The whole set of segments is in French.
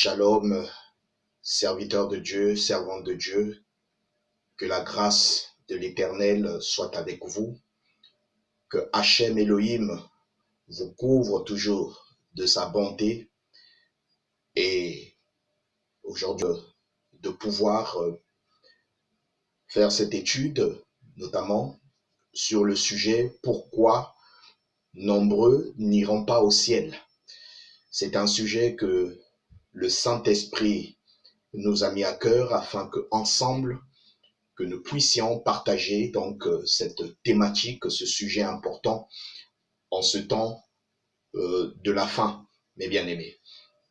Shalom, serviteur de Dieu, servante de Dieu, que la grâce de l'Éternel soit avec vous, que Hachem Elohim vous couvre toujours de sa bonté et aujourd'hui de pouvoir faire cette étude, notamment sur le sujet « Pourquoi nombreux n'iront pas au ciel ?» C'est un sujet que le Saint-Esprit nous a mis à cœur afin qu'ensemble, que nous puissions partager donc cette thématique, ce sujet important en ce temps de la fin, mes bien-aimés.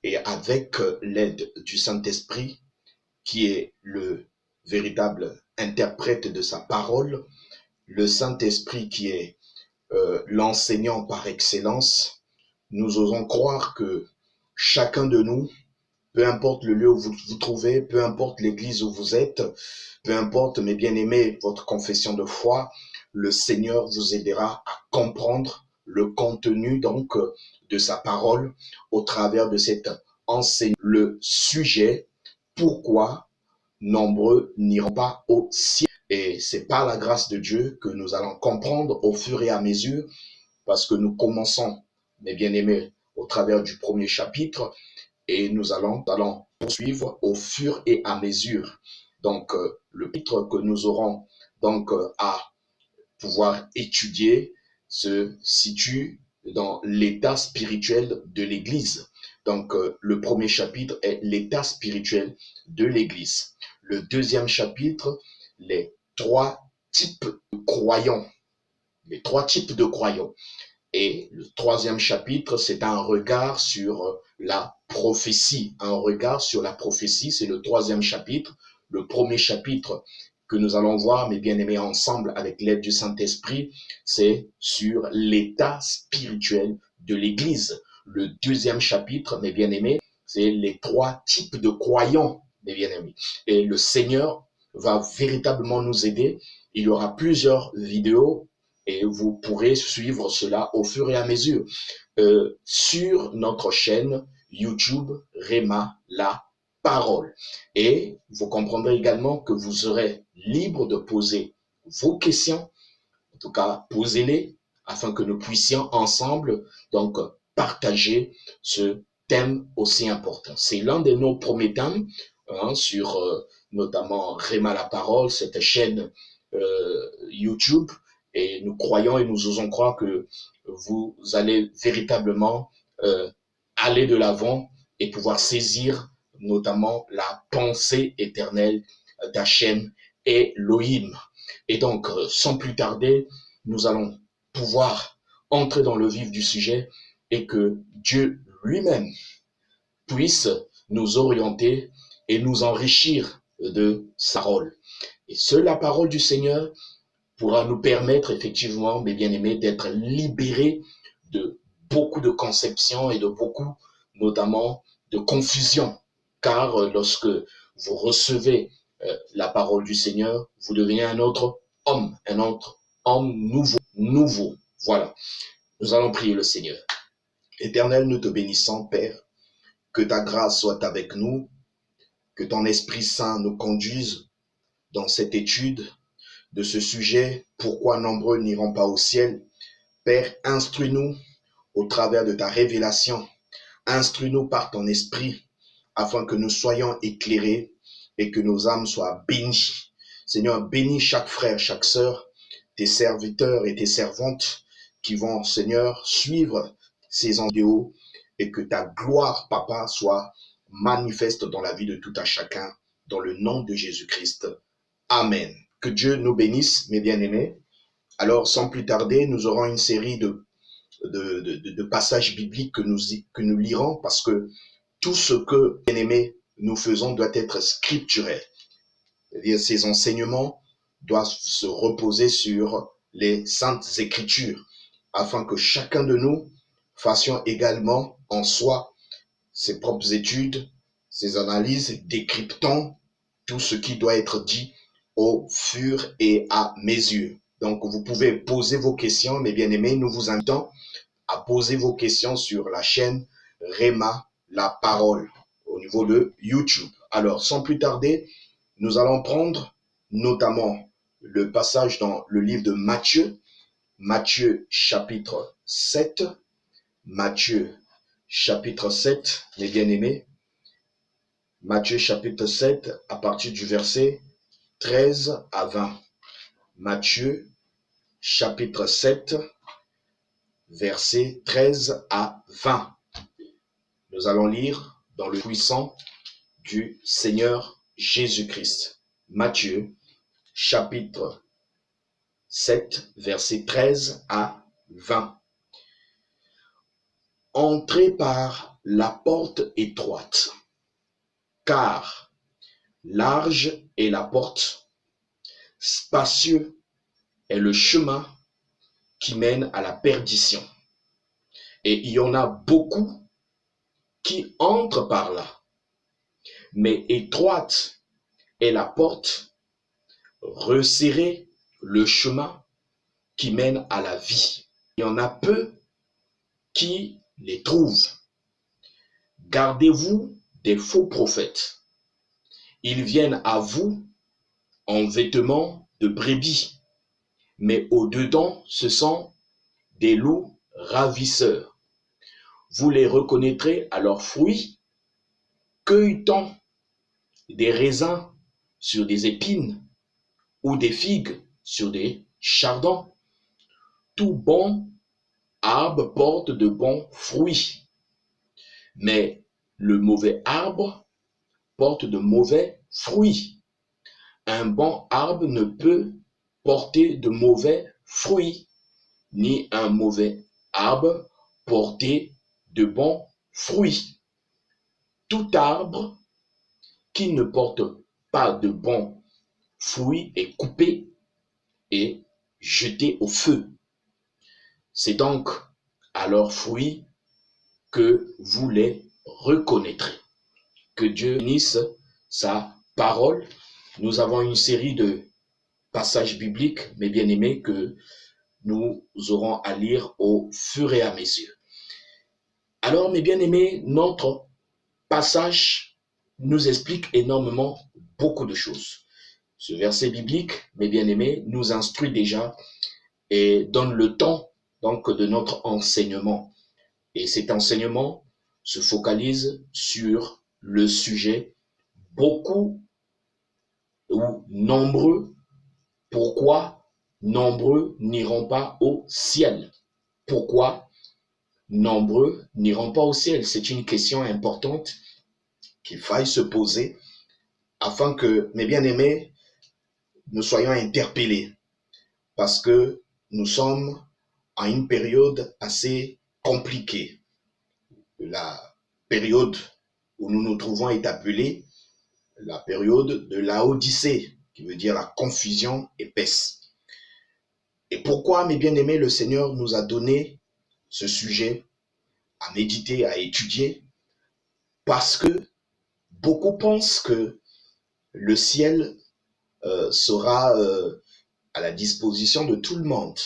Et avec l'aide du Saint-Esprit, qui est le véritable interprète de sa parole, le Saint-Esprit qui est l'enseignant par excellence, nous osons croire que chacun de nous, peu importe le lieu où vous vous trouvez, peu importe l'église où vous êtes, peu importe, mes bien-aimés, votre confession de foi, le Seigneur vous aidera à comprendre le contenu donc de sa parole au travers de cet enseignement. Le sujet, pourquoi nombreux n'iront pas au ciel. Et c'est par la grâce de Dieu que nous allons comprendre au fur et à mesure, parce que nous commençons, mes bien-aimés, au travers du premier chapitre, et nous allons poursuivre au fur et à mesure. Donc, le chapitre que nous aurons donc à pouvoir étudier se situe dans l'état spirituel de l'Église. Donc, le premier chapitre est l'état spirituel de l'Église. Le deuxième chapitre, les trois types de croyants. Les trois types de croyants. Et le troisième chapitre, c'est un regard sur la prophétie. Un regard sur la prophétie, c'est le troisième chapitre. Le premier chapitre que nous allons voir, mes bien-aimés, ensemble avec l'aide du Saint-Esprit, c'est sur l'état spirituel de l'Église. Le deuxième chapitre, mes bien-aimés, c'est les trois types de croyants, mes bien-aimés. Et le Seigneur va véritablement nous aider. Il y aura plusieurs vidéos et vous pourrez suivre cela au fur et à mesure sur notre chaîne YouTube Réma la Parole. Et vous comprendrez également que vous serez libre de poser vos questions. En tout cas, posez-les afin que nous puissions ensemble donc partager ce thème aussi important. C'est l'un de nos premiers thèmes sur notamment Réma la Parole, cette chaîne YouTube. Et nous croyons et nous osons croire que vous allez véritablement aller de l'avant et pouvoir saisir notamment la pensée éternelle d'Hachem Elohim. Et donc, sans plus tarder, nous allons pouvoir entrer dans le vif du sujet et que Dieu lui-même puisse nous orienter et nous enrichir de sa parole. Et seule la parole du Seigneur pourra nous permettre effectivement, mes bien-aimés, d'être libérés de beaucoup de conceptions et de beaucoup, notamment, de confusion. Car lorsque vous recevez la parole du Seigneur, vous devenez un autre homme nouveau. Voilà. Nous allons prier le Seigneur. Éternel, nous te bénissons, Père, que ta grâce soit avec nous, que ton Esprit Saint nous conduise dans cette étude de ce sujet, pourquoi nombreux n'iront pas au ciel. Père, instruis-nous au travers de ta révélation, instruis-nous par ton esprit, afin que nous soyons éclairés et que nos âmes soient bénies. Seigneur, bénis chaque frère, chaque sœur, tes serviteurs et tes servantes qui vont, Seigneur, suivre ces vidéos et que ta gloire, Papa, soit manifeste dans la vie de tout un chacun, dans le nom de Jésus-Christ. Amen. Que Dieu nous bénisse, mes bien-aimés. Alors, sans plus tarder, nous aurons une série de passages bibliques que nous lirons parce que tout ce que, bien-aimés, nous faisons doit être scripturel. C'est-à-dire, ces enseignements doivent se reposer sur les saintes écritures afin que chacun de nous fassions également en soi ses propres études, ses analyses, décryptant tout ce qui doit être dit au fur et à mesure. Donc, vous pouvez poser vos questions, mes bien-aimés. Nous vous invitons à poser vos questions sur la chaîne Réma la Parole. niveau de YouTube. Alors, sans plus tarder, nous allons prendre notamment le passage dans le livre de Matthieu, Matthieu chapitre 7, Matthieu chapitre 7, mes bien-aimés, Matthieu chapitre 7 à partir du verset 13 à 20. Matthieu chapitre 7, verset 13 à 20. Nous allons lire dans le puissant du Seigneur Jésus-Christ. Matthieu chapitre 7, verset 13 à 20. Entrez par la porte étroite, car large est la porte, spacieux est le chemin qui mène à la perdition. Et il y en a beaucoup qui entrent par là. Mais étroite est la porte, resserré le chemin qui mène à la vie. Il y en a peu qui les trouvent. Gardez-vous des faux prophètes. Ils viennent à vous en vêtements de brebis, mais au-dedans, ce sont des loups ravisseurs. Vous les reconnaîtrez à leurs fruits. Cueille-t-on des raisins sur des épines ou des figues sur des chardons? Tout bon arbre porte de bons fruits, mais le mauvais arbre porte de mauvais fruits. Un bon arbre ne peut porter de mauvais fruits, ni un mauvais arbre porter de bons fruits. Tout arbre qui ne porte pas de bons fruits est coupé et jeté au feu. C'est donc à leurs fruits que vous les reconnaîtrez. Que Dieu bénisse sa parole. Nous avons une série de passages bibliques, mes bien-aimés, que nous aurons à lire au fur et à mesure. Alors, mes bien-aimés, notre passage nous explique énormément beaucoup de choses. Ce verset biblique, mes bien-aimés, nous instruit déjà et donne le temps donc de notre enseignement. Et cet enseignement se focalise sur le sujet beaucoup ou nombreux. Pourquoi nombreux n'iront pas au ciel? Pourquoi nombreux n'iront pas au ciel? C'est une question importante qu'il faille se poser afin que, mes bien-aimés, nous soyons interpellés parce que nous sommes à une période assez compliquée. La période où nous nous trouvons est appelée la période de Laodicée, qui veut dire la confusion épaisse. Et pourquoi, mes bien-aimés, le Seigneur nous a donné ce sujet à méditer, à étudier? Parce que beaucoup pensent que le ciel sera à la disposition de tout le monde.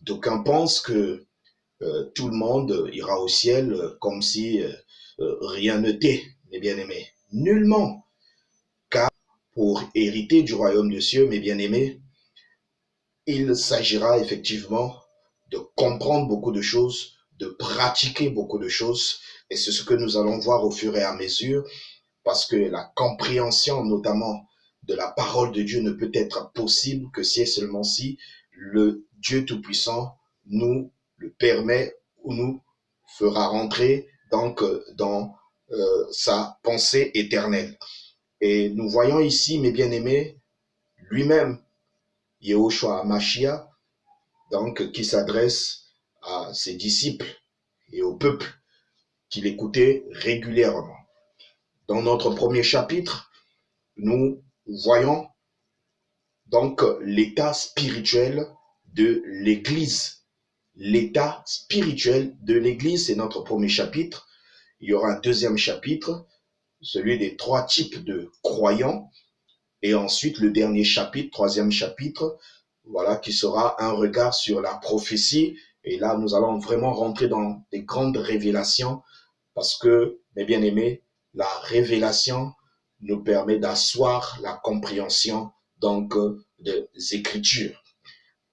D'aucuns pensent que tout le monde ira au ciel comme si rien n'était, mes bien-aimés. Nullement. Car pour hériter du royaume des cieux, mes bien-aimés, il s'agira effectivement de comprendre beaucoup de choses, de pratiquer beaucoup de choses. Et c'est ce que nous allons voir au fur et à mesure, parce que la compréhension notamment de la parole de Dieu ne peut être possible que si et seulement si le Dieu Tout-Puissant nous le permet ou nous fera rentrer donc dans sa pensée éternelle. Et nous voyons ici, mes bien-aimés, lui-même, Yehoshua Mashiach, donc qui s'adresse à ses disciples et au peuple qui l'écoutait régulièrement. Dans notre premier chapitre, nous voyons donc l'état spirituel de l'Église. L'état spirituel de l'Église, c'est notre premier chapitre. Il y aura un deuxième chapitre, celui des 3 types de croyants. Et ensuite, le dernier chapitre, troisième chapitre, voilà, qui sera un regard sur la prophétie. Et là, nous allons vraiment rentrer dans des grandes révélations parce que, mes bien-aimés, la révélation nous permet d'asseoir la compréhension donc des Écritures.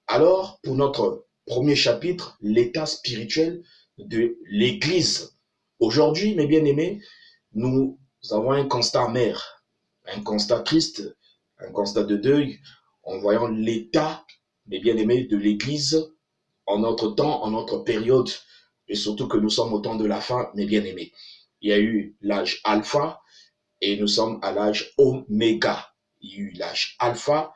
Alors, pour notre premier chapitre, l'état spirituel de l'Église. Aujourd'hui, mes bien-aimés, nous avons un constat amer, un constat triste, un constat de deuil, en voyant l'état, mes bien-aimés, de l'Église en notre temps, en notre période, et surtout que nous sommes au temps de la fin, mes bien-aimés. Il y a eu l'âge alpha et nous sommes à l'âge oméga. Il y a eu l'âge alpha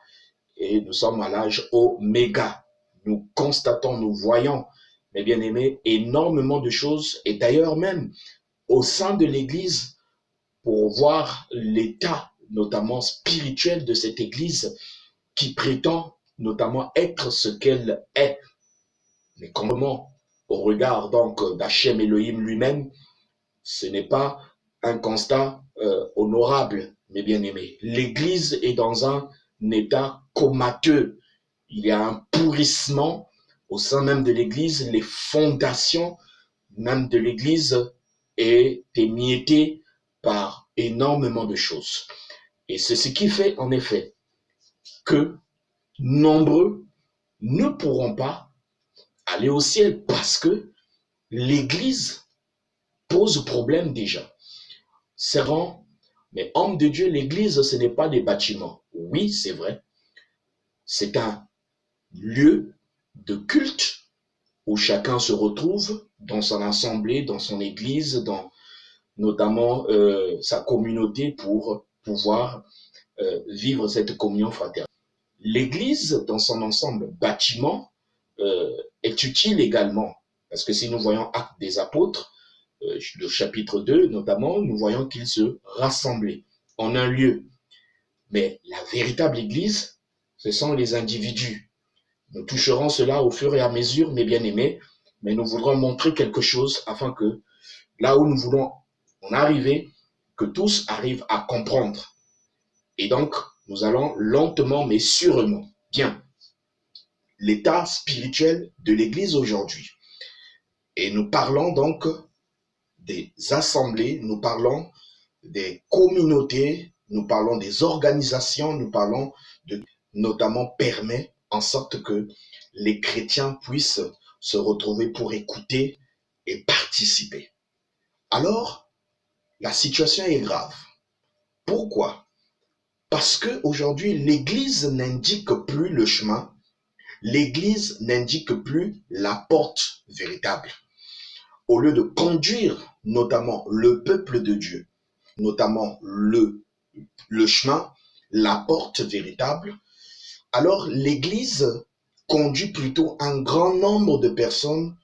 et nous sommes à l'âge oméga. Nous constatons, nous voyons, mes bien-aimés, énormément de choses, et d'ailleurs même au sein de l'Église, pour voir l'état notamment spirituel de cette Église qui prétend notamment être ce qu'elle est. Mais comment, au regard donc d'Hachem Elohim lui-même, ce n'est pas un constat honorable, mes bien-aimés. L'Église est dans un état comateux. Il y a un pourrissement au sein même de l'Église. Les fondations même de l'Église est émiettée par énormément de choses. Et c'est ce qui fait en effet que nombreux ne pourront pas aller au ciel parce que l'Église pose problème déjà. Servant, mais homme de Dieu, l'Église, ce n'est pas des bâtiments. Oui, c'est vrai. C'est un lieu de culte où chacun se retrouve dans son assemblée, dans son église, dans notamment sa communauté pour pouvoir vivre cette communion fraternelle. L'église, dans son ensemble, bâtiment, est utile également. Parce que si nous voyons Actes des Apôtres, le chapitre 2 notamment, nous voyons qu'ils se rassemblaient en un lieu. Mais la véritable église, ce sont les individus. Nous toucherons cela au fur et à mesure, mes bien-aimés, mais nous voudrons montrer quelque chose afin que là où nous voulons en arriver, que tous arrivent à comprendre. Et donc, nous allons lentement mais sûrement. Bien, l'état spirituel de l'Église aujourd'hui. Et nous parlons donc des assemblées, nous parlons des communautés, nous parlons des organisations, nous parlons de notamment permet en sorte que les chrétiens puissent se retrouver pour écouter et participer. Alors, la situation est grave. Pourquoi? Parce qu'aujourd'hui, l'Église n'indique plus le chemin, l'Église n'indique plus la porte véritable. Au lieu de conduire notamment le peuple de Dieu, notamment le chemin, la porte véritable, alors l'Église conduit plutôt un grand nombre de personnes,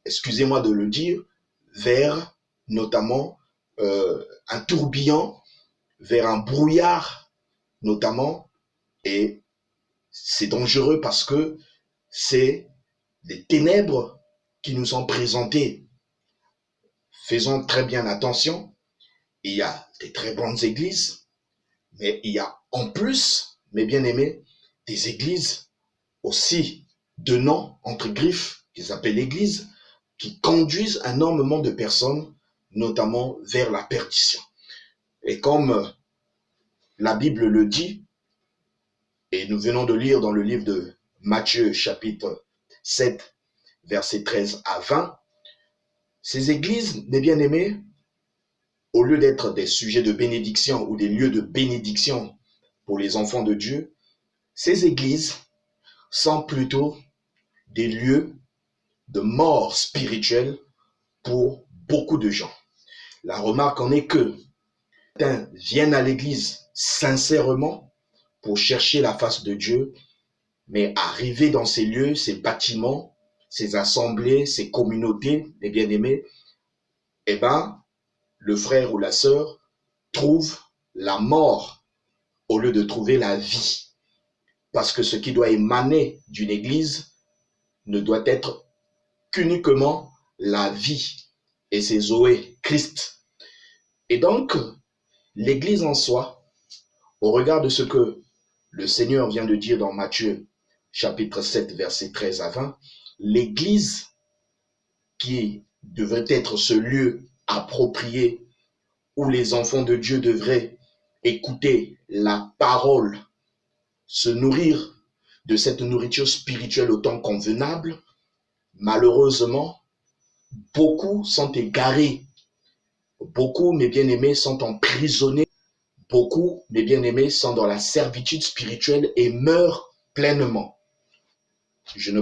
excusez-moi de le dire, vers notamment un tourbillon, vers un brouillard notamment, et c'est dangereux parce que c'est des ténèbres qui nous sont présentées. Faisons très bien attention, il y a des très bonnes églises, mais il y a en plus, mes bien-aimés, des églises aussi de nom, entre griffes, qu'ils appellent l'église, qui conduisent énormément de personnes, notamment vers la perdition. Et comme la Bible le dit, et nous venons de lire dans le livre de Matthieu, chapitre 7, versets 13 à 20, ces églises, mes bien-aimés, au lieu d'être des sujets de bénédiction ou des lieux de bénédiction pour les enfants de Dieu, ces églises sont plutôt des lieux de mort spirituelle pour beaucoup de gens. La remarque en est que certains viennent à l'église sincèrement pour chercher la face de Dieu, mais arriver dans ces lieux, ces bâtiments, ces assemblées, ces communautés, les bien-aimés, eh ben, le frère ou la sœur trouve la mort au lieu de trouver la vie. Parce que ce qui doit émaner d'une église ne doit être qu'uniquement la vie. Et c'est Zoé, Christ. Et donc, l'église en soi, au regard de ce que le Seigneur vient de dire dans Matthieu, chapitre 7, versets 13 à 20, l'église qui devrait être ce lieu approprié où les enfants de Dieu devraient écouter la parole, se nourrir de cette nourriture spirituelle au temps convenable, malheureusement, beaucoup sont égarés. Beaucoup, mes bien-aimés, sont emprisonnés. Beaucoup, mes bien-aimés, sont dans la servitude spirituelle et meurent pleinement. Je ne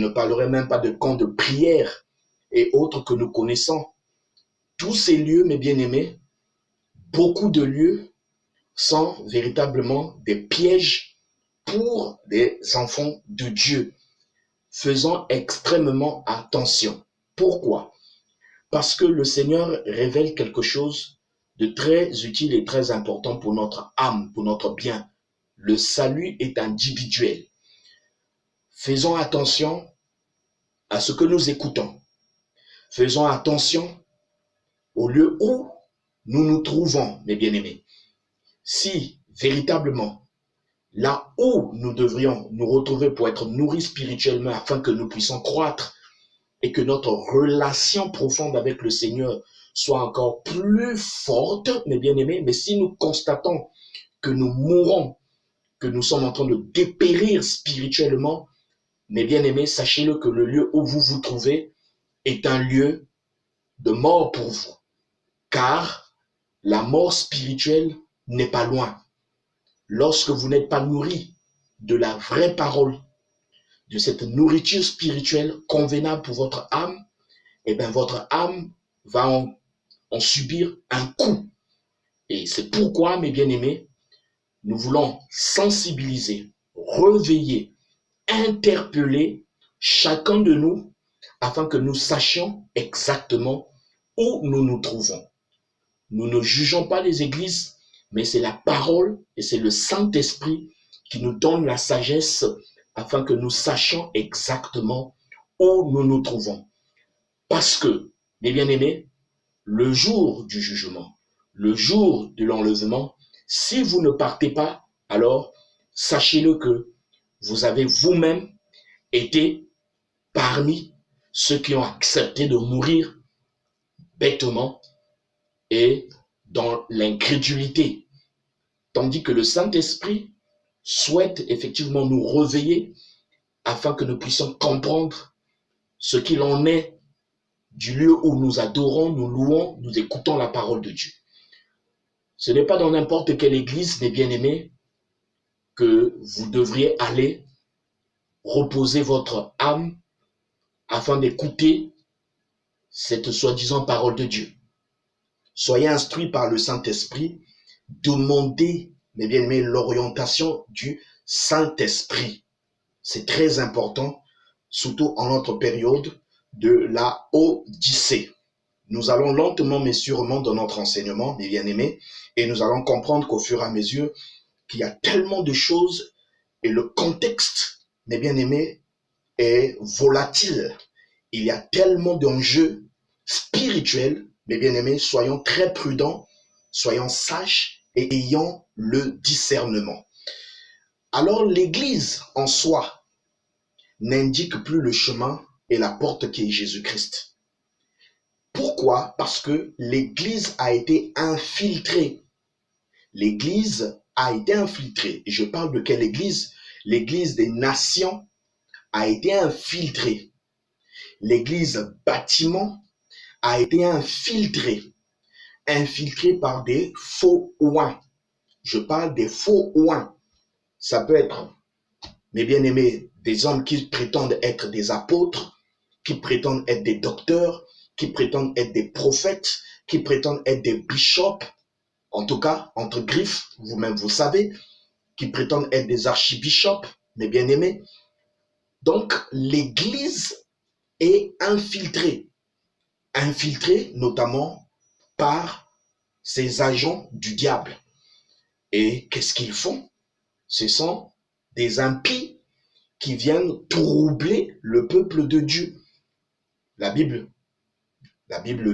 parlerai même pas de camps de prière et autres que nous connaissons. Tous ces lieux, mes bien-aimés, beaucoup de lieux sont véritablement des pièges pour des enfants de Dieu. Faisons extrêmement attention. Pourquoi? Parce que le Seigneur révèle quelque chose de très utile et très important pour notre âme, pour notre bien. Le salut est individuel. Faisons attention à ce que nous écoutons. Faisons attention au lieu où nous nous trouvons, mes bien-aimés. Si véritablement, là où nous devrions nous retrouver pour être nourris spirituellement afin que nous puissions croître et que notre relation profonde avec le Seigneur soit encore plus forte, mes bien-aimés, mais si nous constatons que nous mourons, que nous sommes en train de dépérir spirituellement, mes bien-aimés, sachez-le que le lieu où vous vous trouvez est un lieu de mort pour vous, car la mort spirituelle n'est pas loin. Lorsque vous n'êtes pas nourri de la vraie parole, de cette nourriture spirituelle convenable pour votre âme, eh bien votre âme va en subir un coup. Et c'est pourquoi, mes bien-aimés, nous voulons sensibiliser, réveiller, interpeller chacun de nous afin que nous sachions exactement où nous nous trouvons. Nous ne jugeons pas les églises, mais c'est la parole et c'est le Saint-Esprit qui nous donne la sagesse afin que nous sachions exactement où nous nous trouvons. Parce que, mes bien-aimés, le jour du jugement, le jour de l'enlèvement, si vous ne partez pas, alors sachez-le que vous avez vous-même été parmi ceux qui ont accepté de mourir bêtement et dans l'incrédulité. Tandis que le Saint-Esprit souhaite effectivement nous réveiller afin que nous puissions comprendre ce qu'il en est du lieu où nous adorons, nous louons, nous écoutons la parole de Dieu. Ce n'est pas dans n'importe quelle église, mes bien-aimés, que vous devriez aller reposer votre âme afin d'écouter cette soi-disant parole de Dieu. Soyez instruits par le Saint-Esprit, demandez, mes bien-aimés, l'orientation du Saint-Esprit. C'est très important, surtout en notre période de la Odyssée. Nous allons lentement mais sûrement dans notre enseignement, mes bien-aimés, et nous allons comprendre qu'au fur et à mesure qu'il y a tellement de choses et le contexte, mes bien-aimés, est volatile. Il y a tellement d'enjeux spirituels, mes bien-aimés, soyons très prudents, soyons sages et ayons le discernement. Alors l'Église en soi n'indique plus le chemin et la porte qui est Jésus-Christ. Pourquoi? Parce que l'Église a été infiltrée. L'Église a été infiltrée. Et je parle de quelle Église? L'Église des nations a été infiltrée. L'Église bâtiment a été infiltrée. Infiltrée par des faux oins. Je parle des faux oins. Ça peut être, mes bien-aimés, des hommes qui prétendent être des apôtres, qui prétendent être des docteurs, qui prétendent être des prophètes, qui prétendent être des bishops, en tout cas, entre griffes, vous-même vous savez, qui prétendent être des archibishops, mes bien-aimés. Donc, l'Église est infiltrée. Infiltrée notamment par ces agents du diable. Et qu'est-ce qu'ils font? Ce sont des impies qui viennent troubler le peuple de Dieu. La Bible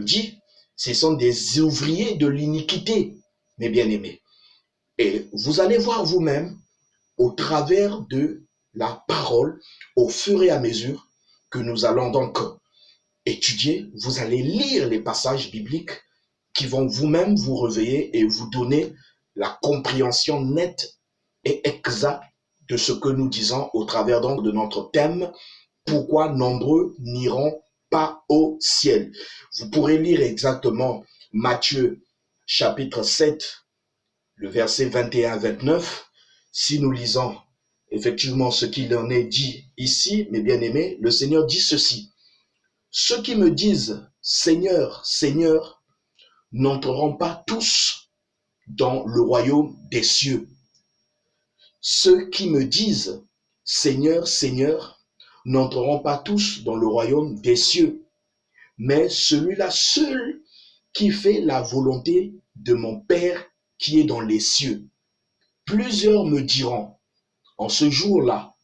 dit, ce sont des ouvriers de l'iniquité, mes bien-aimés. Et vous allez voir vous-même, au travers de la parole, au fur et à mesure que nous allons donc étudier, vous allez lire les passages bibliques qui vont vous-même vous réveiller et vous donner la compréhension nette et exacte de ce que nous disons au travers donc de notre thème, pourquoi nombreux n'iront pas au ciel. Vous pourrez lire exactement Matthieu chapitre 7, le verset 21 à 29. Si nous lisons effectivement ce qu'il en est dit ici, mes bien-aimés, le Seigneur dit ceci. Ceux qui me disent Seigneur, Seigneur, n'entreront pas tous dans le royaume des cieux. Ceux qui me disent Seigneur, Seigneur, n'entreront pas tous dans le royaume des cieux, mais celui-là seul qui fait la volonté de mon Père qui est dans les cieux. Plusieurs me diront en ce jour-là,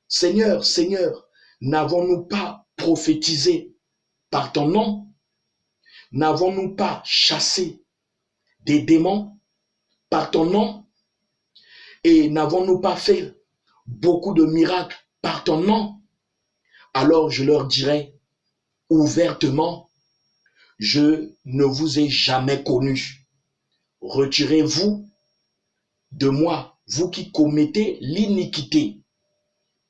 Seigneur, Seigneur, n'avons-nous pas prophétisé par ton nom? N'avons-nous pas chassé des démons par ton nom? Et n'avons-nous pas fait beaucoup de miracles par ton nom? Alors je leur dirai ouvertement, je ne vous ai jamais connus. Retirez-vous de moi, vous qui commettez l'iniquité.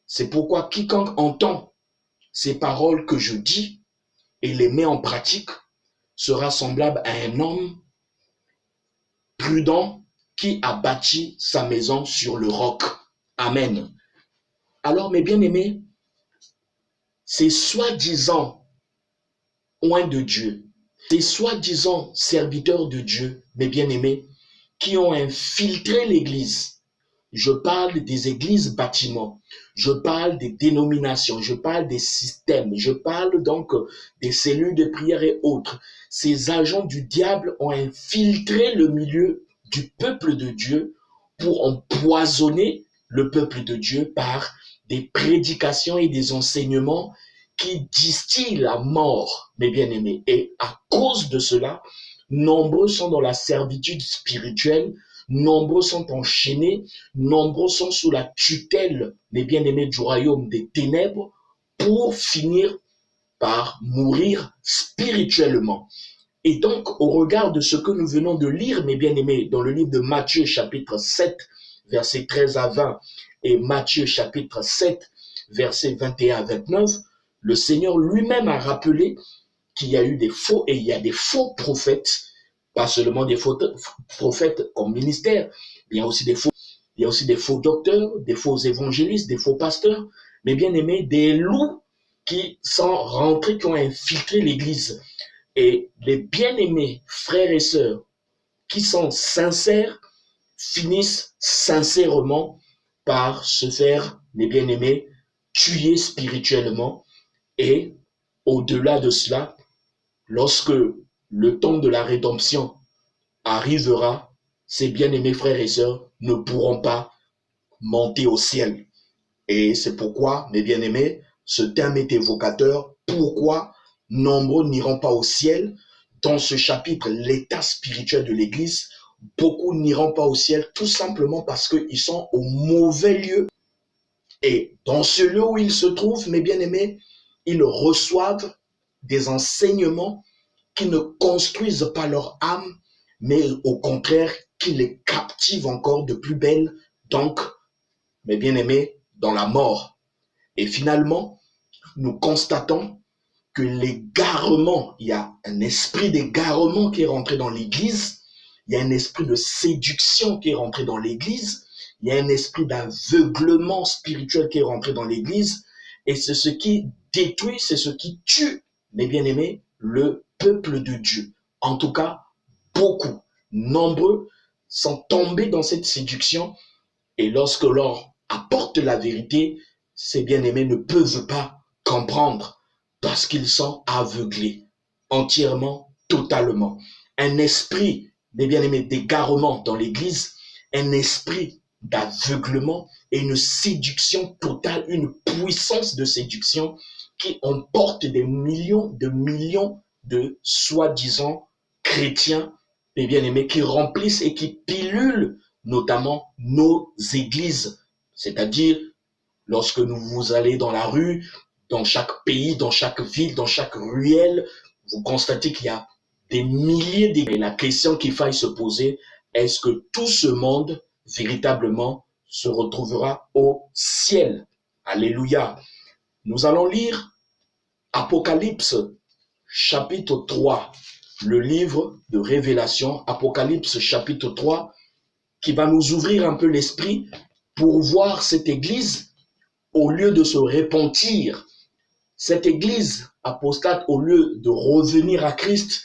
C'est pourquoi quiconque entend ces paroles que je dis et les met en pratique sera semblable à un homme prudent qui a bâti sa maison sur le roc. Amen. Alors, mes bien-aimés, ces soi-disant oints de Dieu, ces soi-disant serviteurs de Dieu, mes bien-aimés, qui ont infiltré l'Église. Je parle des églises bâtiments, je parle des dénominations, je parle des systèmes, je parle donc des cellules de prière et autres. Ces agents du diable ont infiltré le milieu du peuple de Dieu pour empoisonner le peuple de Dieu par des prédications et des enseignements qui distillent la mort, mes bien-aimés. Et à cause de cela, nombreux sont dans la servitude spirituelle, nombreux sont enchaînés, nombreux sont sous la tutelle, mes bien-aimés, du royaume des ténèbres, pour finir par mourir spirituellement. Et donc, au regard de ce que nous venons de lire, mes bien-aimés, dans le livre de Matthieu, chapitre 7, versets 13 à 20, et Matthieu, chapitre 7, versets 21 à 29, le Seigneur lui-même a rappelé qu'il y a eu des faux et il y a des faux prophètes, pas seulement des faux prophètes en ministère, il y a aussi des faux docteurs, des faux évangélistes, des faux pasteurs, mais bien aimés, des loups qui sont rentrés, qui ont infiltré l'Église. Et les bien-aimés frères et sœurs qui sont sincères finissent sincèrement par se faire, les bien-aimés, tuer spirituellement. Et au-delà de cela, lorsque le temps de la rédemption arrivera, ces bien-aimés frères et sœurs ne pourront pas monter au ciel. Et c'est pourquoi, mes bien-aimés, ce thème est évocateur. Pourquoi nombreux n'iront pas au ciel? Dans ce chapitre, l'état spirituel de l'Église, beaucoup n'iront pas au ciel tout simplement parce qu'ils sont au mauvais lieu. Et dans ce lieu où ils se trouvent, mes bien-aimés, ils reçoivent des enseignements qui ne construisent pas leur âme, mais au contraire, qui les captivent encore de plus belle, donc, mes bien-aimés, dans la mort. Et finalement, nous constatons que l'égarement, il y a un esprit d'égarement qui est rentré dans l'Église, il y a un esprit de séduction qui est rentré dans l'Église, il y a un esprit d'aveuglement spirituel qui est rentré dans l'Église, et c'est ce qui détruit, c'est ce qui tue, mes bien-aimés, le peuple de Dieu. En tout cas, beaucoup, nombreux sont tombés dans cette séduction, et lorsque l'on apporte la vérité, ces bien-aimés ne peuvent pas comprendre parce qu'ils sont aveuglés, entièrement, totalement. Un esprit, mes bien-aimés, d'égarement dans l'Église, un esprit d'aveuglement et une séduction totale, une puissance de séduction qui emporte des millions de soi-disant chrétiens, mes bien-aimés, qui remplissent et qui pilulent notamment nos églises. C'est-à-dire, lorsque vous allez dans la rue, dans chaque pays, dans chaque ville, dans chaque ruelle, vous constatez qu'il y a des milliers d'églises. Et la question qu'il faille se poser, est-ce que tout ce monde, véritablement, se retrouvera au ciel? Alléluia. Nous allons lire Apocalypse, chapitre 3, le livre de Révélation, Apocalypse, chapitre 3, qui va nous ouvrir un peu l'esprit pour voir cette église, au lieu de se repentir, cette église apostate, au lieu de revenir à Christ,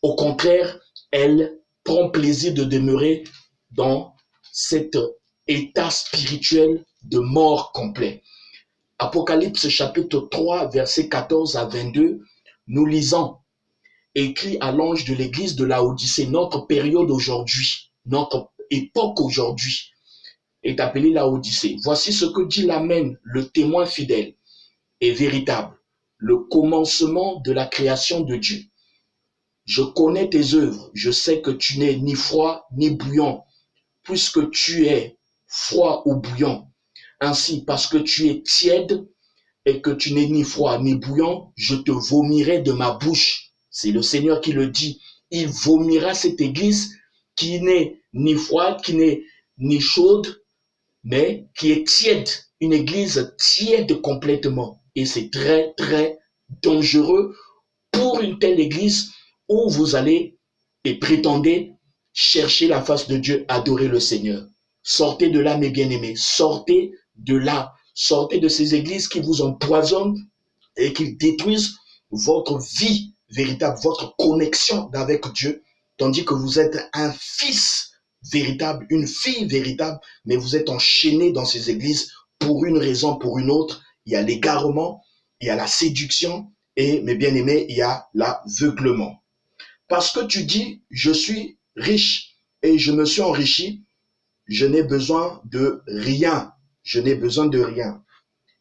au contraire, elle prend plaisir de demeurer dans cet état spirituel de mort complet. Apocalypse chapitre 3, versets 14 à 22, nous lisons: écrit à l'ange de l'église de Laodicée, notre période aujourd'hui, notre époque aujourd'hui est appelée Laodicée. Voici ce que dit l'Amen, le témoin fidèle et véritable, le commencement de la création de Dieu. Je connais tes œuvres, je sais que tu n'es ni froid ni bouillant, puisque tu es froid ou bouillant. Ainsi, parce que tu es tiède et que tu n'es ni froid ni bouillant, je te vomirai de ma bouche. C'est le Seigneur qui le dit. Il vomira cette église qui n'est ni froide, qui n'est ni chaude, mais qui est tiède. Une église tiède complètement. Et c'est très, très dangereux pour une telle église où vous allez et prétendez chercher la face de Dieu, adorer le Seigneur. Sortez de là, mes bien-aimés. Sortez de là. Sortez de ces églises qui vous empoisonnent et qui détruisent votre vie véritable, votre connexion avec Dieu, tandis que vous êtes un fils véritable, une fille véritable, mais vous êtes enchaîné dans ces églises pour une raison, pour une autre. Il y a l'égarement, il y a la séduction et, mes bien-aimés, il y a l'aveuglement. Parce que tu dis, je suis riche et je me suis enrichi, je n'ai besoin de rien. Je n'ai besoin de rien.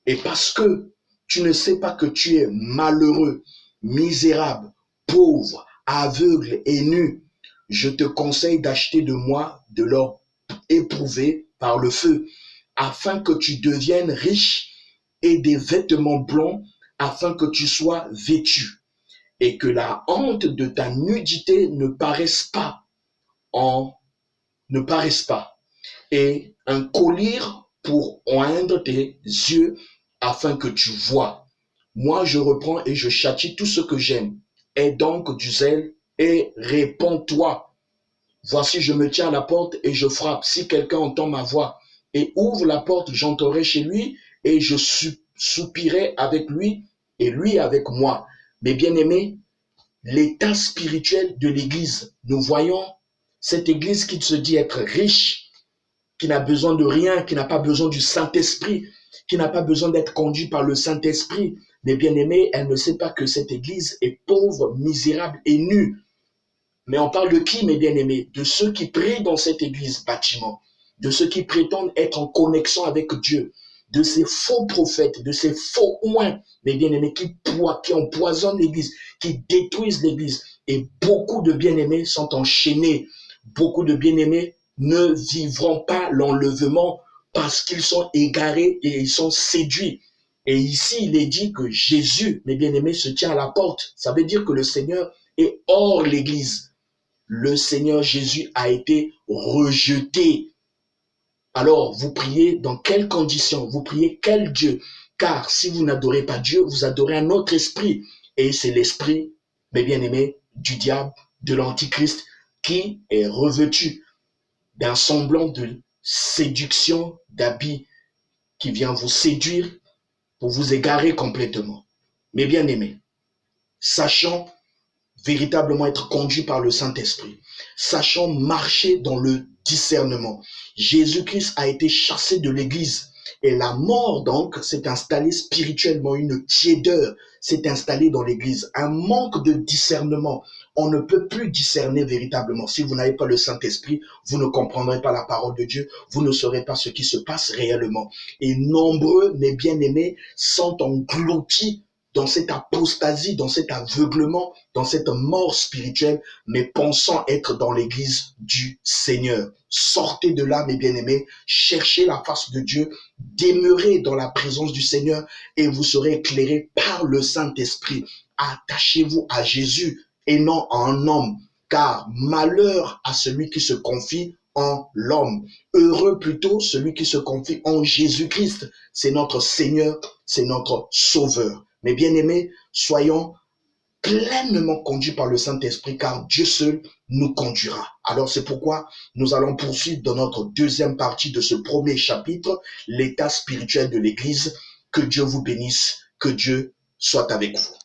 Et parce que tu ne sais pas que tu es malheureux, misérable, pauvre, aveugle et nu, je te conseille d'acheter de moi de l'or éprouvé par le feu, afin que tu deviennes riche, et des vêtements blancs, afin que tu sois vêtu, et que la honte de ta nudité ne paraisse pas, et un collier pour oindre tes yeux, afin que tu vois. Moi, je reprends et je châtie tout ce que j'aime. Aie donc du zèle et réponds-toi. Voici, je me tiens à la porte et je frappe. Si quelqu'un entend ma voix et ouvre la porte, j'entrerai chez lui et je soupirai avec lui et lui avec moi. Mes bien-aimés, l'état spirituel de l'Église, nous voyons cette Église qui se dit être riche, qui n'a besoin de rien, qui n'a pas besoin du Saint-Esprit, qui n'a pas besoin d'être conduit par le Saint-Esprit. Mais bien aimé, elle ne sait pas que cette église est pauvre, misérable et nue. Mais on parle de qui, mes bien-aimés? De ceux qui prient dans cette église bâtiment, de ceux qui prétendent être en connexion avec Dieu, de ces faux prophètes, de ces faux oints, mes bien-aimés, qui empoisonnent l'église, qui détruisent l'église. Et beaucoup de bien-aimés sont enchaînés. Beaucoup de bien-aimés ne vivront pas l'enlèvement parce qu'ils sont égarés et ils sont séduits. Et ici, il est dit que Jésus, mes bien-aimés, se tient à la porte. Ça veut dire que le Seigneur est hors l'église. Le Seigneur Jésus a été rejeté. Alors, vous priez dans quelles conditions? Vous priez quel Dieu? Car si vous n'adorez pas Dieu, vous adorez un autre esprit. Et c'est l'esprit, mes bien-aimés, du diable, de l'antichrist, qui est revêtu d'un semblant de séduction, d'habit, qui vient vous séduire pour vous égarer complètement. Mes bien-aimés, sachant véritablement être conduit par le Saint-Esprit, sachant marcher dans le discernement. Jésus-Christ a été chassé de l'Église et la mort donc s'est installée spirituellement, une tiédeur s'est installée dans l'Église, un manque de discernement. On ne peut plus discerner véritablement. Si vous n'avez pas le Saint-Esprit, vous ne comprendrez pas la parole de Dieu, vous ne saurez pas ce qui se passe réellement. Et nombreux, mes bien-aimés, sont engloutis dans cette apostasie, dans cet aveuglement, dans cette mort spirituelle, mais pensant être dans l'église du Seigneur. Sortez de là, mes bien-aimés, cherchez la face de Dieu, demeurez dans la présence du Seigneur et vous serez éclairés par le Saint-Esprit. Attachez-vous à Jésus et non en un homme, car malheur à celui qui se confie en l'homme. Heureux plutôt celui qui se confie en Jésus-Christ. C'est notre Seigneur, c'est notre Sauveur. Mes bien-aimés, soyons pleinement conduits par le Saint-Esprit, car Dieu seul nous conduira. Alors c'est pourquoi nous allons poursuivre dans notre deuxième partie de ce premier chapitre, l'état spirituel de l'Église. Que Dieu vous bénisse, que Dieu soit avec vous.